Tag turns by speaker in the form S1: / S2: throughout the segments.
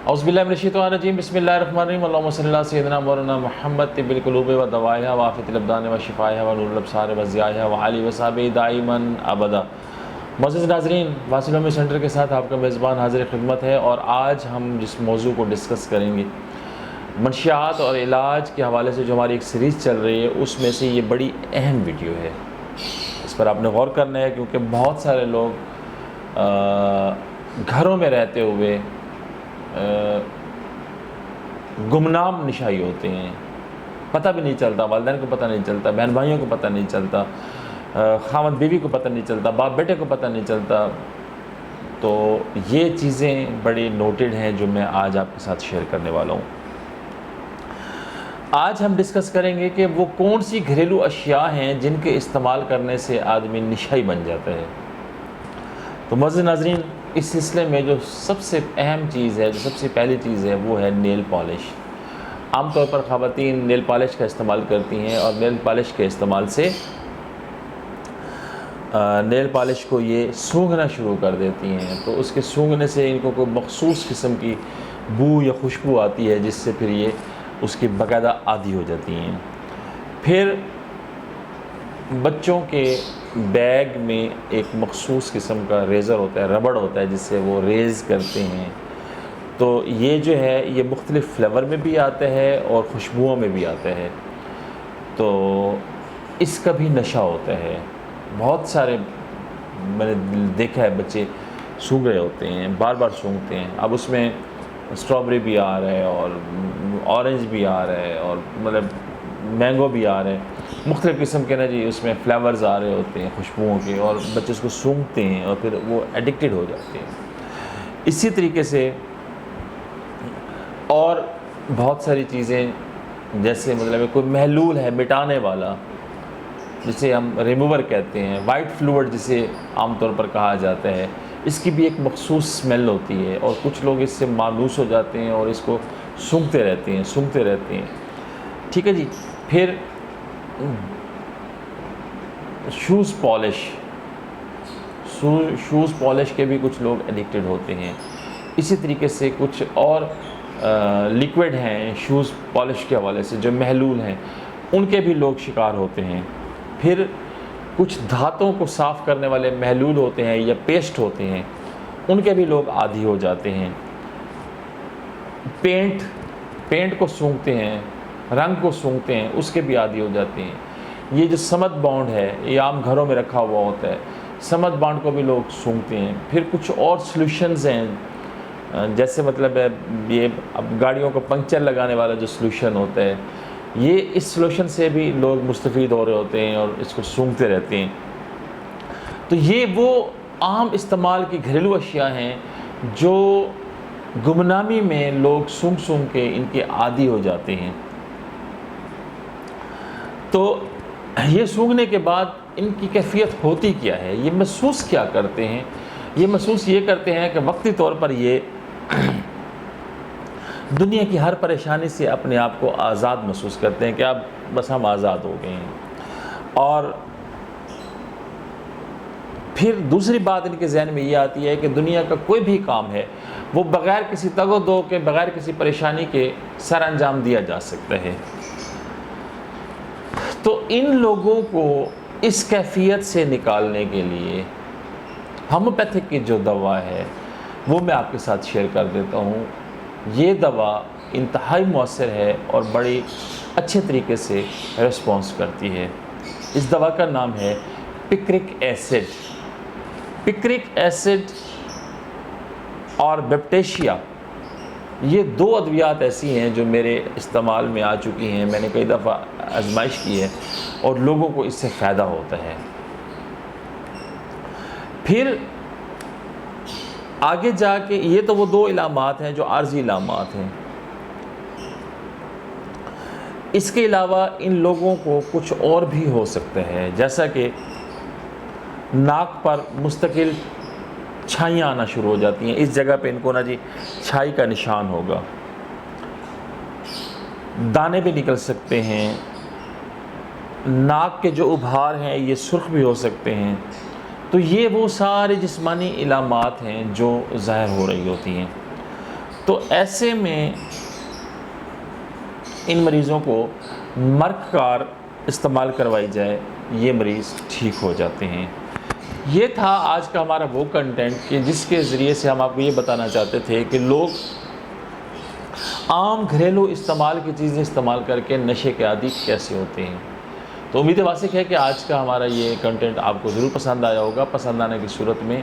S1: اعوذ باللہ من الشیطان الرجیم بسم اللہ الرحمن الرحیم اللہم صلی اللہ سیدنا مولانا محمد طب القلوب و دوائها وعافیت الابدان و شفائها و نور الابصار و ضیائها و علی و صحابہ دائما ابدا۔ معزز ناظرین، واصل ہومی سینٹر کے ساتھ آپ کا میزبان حاضر خدمت ہے، اور آج ہم جس موضوع کو ڈسکس کریں گے منشیات اور علاج کے حوالے سے جو ہماری ایک سیریز چل رہی ہے، اس میں سے یہ بڑی اہم ویڈیو ہے۔ اس پر آپ نے غور کرنا ہے، کیونکہ بہت سارے لوگ گھروں میں رہتے ہوئے گمنام نشائی ہوتے ہیں، پتہ بھی نہیں چلتا، والدین کو پتہ نہیں چلتا، بہن بھائیوں کو پتہ نہیں چلتا، خاوند بیوی کو پتہ نہیں چلتا، باپ بیٹے کو پتہ نہیں چلتا۔ تو یہ چیزیں بڑی نوٹڈ ہیں جو میں آج آپ کے ساتھ شیئر کرنے والا ہوں۔ آج ہم ڈسکس کریں گے کہ وہ کون سی گھریلو اشیاء ہیں جن کے استعمال کرنے سے آدمی نشائی بن جاتا ہے۔ تو معزز ناظرین، اس سلسلے میں جو سب سے اہم چیز ہے، جو سب سے پہلی چیز ہے، وہ ہے نیل پالش۔ عام طور پر خواتین نیل پالش کا استعمال کرتی ہیں، اور نیل پالش کے استعمال سے نیل پالش کو یہ سونگھنا شروع کر دیتی ہیں، تو اس کے سونگھنے سے ان کو کوئی مخصوص قسم کی بو یا خوشبو آتی ہے، جس سے پھر یہ اس کی باقاعدہ عادی ہو جاتی ہیں۔ پھر بچوں کے بیگ میں ایک مخصوص قسم کا ریزر ہوتا ہے، ربڑ ہوتا ہے، جس سے وہ ریز کرتے ہیں، تو یہ جو ہے یہ مختلف فلیور میں بھی آتا ہے اور خوشبوؤں میں بھی آتا ہے، تو اس کا بھی نشہ ہوتا ہے۔ بہت سارے میں نے دیکھا ہے بچے سونگھ رہے ہوتے ہیں، بار بار سونگھتے ہیں۔ اب اس میں اسٹرابری بھی آ رہا ہے، اور اورنج بھی آ رہا ہے، اور مطلب مینگو بھی آ رہا ہے، مختلف قسم کے نا جی اس میں فلیورز آ رہے ہوتے ہیں خوشبوؤں کے، اور بچے اس کو سونگھتے ہیں اور پھر وہ ایڈکٹڈ ہو جاتے ہیں۔ اسی طریقے سے اور بہت ساری چیزیں، جیسے مطلب کوئی محلول ہے مٹانے والا، جسے ہم ریموور کہتے ہیں، وائٹ فلوئڈ جسے عام طور پر کہا جاتا ہے، اس کی بھی ایک مخصوص اسمیل ہوتی ہے، اور کچھ لوگ اس سے مانوس ہو جاتے ہیں اور اس کو سونگھتے رہتے ہیں۔ ٹھیک ہے جی۔ پھر شوز پالش کے بھی کچھ لوگ ایڈکٹڈ ہوتے ہیں۔ اسی طریقے سے کچھ اور لیکوڈ ہیں شوز پالش کے حوالے سے جو محلول ہیں، ان کے بھی لوگ شکار ہوتے ہیں۔ پھر کچھ دھاتوں کو صاف کرنے والے محلول ہوتے ہیں یا پیسٹ ہوتے ہیں، ان کے بھی لوگ عادی ہو جاتے ہیں۔ پینٹ کو سونگھتے ہیں، رنگ کو سونگھتے ہیں، اس کے بھی عادی ہو جاتے ہیں۔ یہ جو سمت بانڈ ہے، یہ عام گھروں میں رکھا ہوا ہوتا ہے، سمت بانڈ کو بھی لوگ سونگھتے ہیں۔ پھر کچھ اور سلوشنز ہیں، جیسے مطلب ہے یہ اب گاڑیوں کو پنکچر لگانے والا جو سلوشن ہوتا ہے، یہ اس سلوشن سے بھی لوگ مستفید ہو رہے ہوتے ہیں اور اس کو سونگھتے رہتے ہیں۔ تو یہ وہ عام استعمال کی گھریلو اشیاء ہیں جو گمنامی میں لوگ سونگھ کے ان کے عادی ہو جاتے ہیں۔ تو یہ سونگھنے کے بعد ان کی کیفیت ہوتی کیا ہے، یہ محسوس کیا کرتے ہیں؟ یہ محسوس یہ کرتے ہیں کہ وقتی طور پر یہ دنیا کی ہر پریشانی سے اپنے آپ کو آزاد محسوس کرتے ہیں کہ اب بس ہم آزاد ہو گئے ہیں۔ اور پھر دوسری بات ان کے ذہن میں یہ آتی ہے کہ دنیا کا کوئی بھی کام ہے وہ بغیر کسی تگ و دو کے، بغیر کسی پریشانی کے سر انجام دیا جا سکتا ہے۔ تو ان لوگوں کو اس کیفیت سے نکالنے کے لیے ہومیوپیتھک کی جو دوا ہے وہ میں آپ کے ساتھ شیئر کر دیتا ہوں۔ یہ دوا انتہائی مؤثر ہے اور بڑی اچھے طریقے سے ریسپانس کرتی ہے۔ اس دوا کا نام ہے پکرک ایسڈ۔ پکرک ایسڈ اور بیپٹیشیا، یہ دو ادویات ایسی ہیں جو میرے استعمال میں آ چکی ہیں، میں نے کئی دفعہ آزمائش کی ہے اور لوگوں کو اس سے فائدہ ہوتا ہے۔ پھر آگے جا کے یہ تو وہ دو علامات ہیں جو عارضی علامات ہیں۔ اس کے علاوہ ان لوگوں کو کچھ اور بھی ہو سکتا ہے، جیسا کہ ناک پر مستقل چھائیاں آنا شروع ہو جاتی ہیں، اس جگہ پہ ان کو نا جی چھائی کا نشان ہوگا، دانے بھی نکل سکتے ہیں، ناک کے جو ابھار ہیں یہ سرخ بھی ہو سکتے ہیں۔ تو یہ وہ سارے جسمانی علامات ہیں جو ظاہر ہو رہی ہوتی ہیں۔ تو ایسے میں ان مریضوں کو مرگ کار استعمال کروائی جائے، یہ مریض ٹھیک ہو جاتے ہیں۔ یہ تھا آج کا ہمارا وہ کنٹینٹ کہ جس کے ذریعے سے ہم آپ کو یہ بتانا چاہتے تھے کہ لوگ عام گھریلو استعمال کی چیزیں استعمال کر کے نشے کے عادی کیسے ہوتے ہیں۔ تو امید واسق ہے کہ آج کا ہمارا یہ کنٹینٹ آپ کو ضرور پسند آیا ہوگا۔ پسند آنے کی صورت میں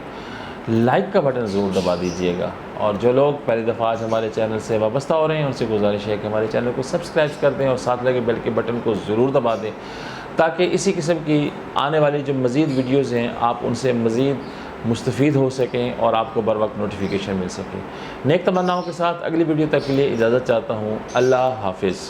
S1: لائک کا بٹن ضرور دبا دیجئے گا، اور جو لوگ پہلی دفعہ آج ہمارے چینل سے وابستہ ہو رہے ہیں ان سے گزارش ہے کہ ہمارے چینل کو سبسکرائب کر دیں اور ساتھ لگے بیل کے بٹن کو ضرور دبا دیں، تاکہ اسی قسم کی آنے والی جو مزید ویڈیوز ہیں آپ ان سے مزید مستفید ہو سکیں اور آپ کو بر وقت نوٹیفیکیشن مل سکے۔ نیک تمناؤں کے ساتھ اگلی ویڈیو تک کے لیے اجازت چاہتا ہوں۔ اللہ حافظ۔